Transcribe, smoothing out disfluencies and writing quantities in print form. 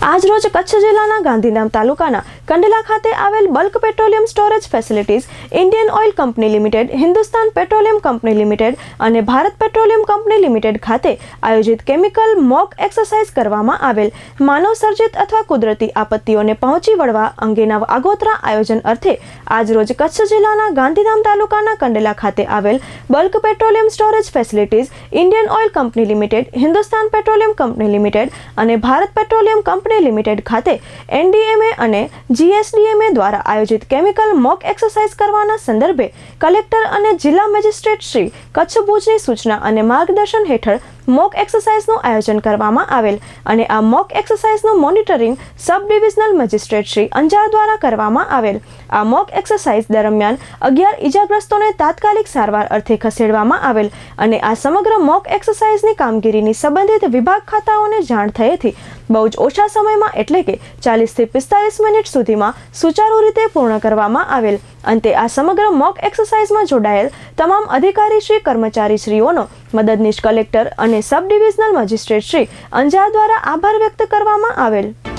આજ રોજ કચ્છ જિલ્લાના ગાંધીધામ તાલુકાના કંડલા ખાતે આવેલ bulk petroleum storage facilities Indian oil company limited, Hindustan petroleum company limited અને ભારત પેટ્રોલિયમ કંપની લિમિટેડ ખાતે આયોજિત કેમિકલ મોક એક્સરસાઇઝ કરવામાં આવેલ માનવ સર્જિત અથવા કુદરતી આપત્તિઓને પહોંચી વળવા અંગેના આગોતરા આયોજન અર્થે આજ રોજ કચ્છ જિલ્લાના ગાંધીધામ તાલુકાના કંડલા ખાતે આવેલ bulk petroleum storage facilities Indian oil company limited, Hindustan petroleum company limited અને ભારત પેટ્રોલિયમ કંપની લિમિટેડ ખાતે NDMA અને GSDMA દ્વારા આયોજિત કેમિકલ મોક એક્સરસાઇઝ કરવાના સંદર્ભે કલેક્ટર અને જિલ્લા મેજિસ્ટ્રેટ શ્રી કચ્છ ભુજની સૂચના અને માર્ગદર્શન હેઠળ મોક એક્સરસાઇઝનું આયોજન કરવામાં આવેલ અને આ મોક એક્સરસાઇઝનું monitoring sub divisional magistrate Shri Anjar દ્વારા કરવામાં આવેલ। આ મોક એક્સરસાઇઝ દરમિયાન 11 ઇજાગ્રસ્તોને તાત્કાલિક સારવાર અર્થે ખસેડવામાં આવેલ અને આ સમગ્ર મોક એક્સરસાઇઝની કામગીરીની સંબંધિત વિભાગ ખાતાઓને જાણ થયેથી બહુ જ ઓછા સમયમાં એટલે કે 40 થી 45 મિનિટ સુધીમાં સુચારુ રીતે પૂર્ણ કરવામાં આવેલ। અંતે આ સમગ્ર મોક એક્સરસાઇઝમાં જોડાયેલ તમામ અધિકારી શ્રી કર્મચારીશ્રીઓનો મદદનીશ કલેક્ટર અને સબ ડિવિઝનલ મેજિસ્ટ્રેટ શ્રી અંજાર દ્વારા આભાર વ્યક્ત કરવામાં આવેલ।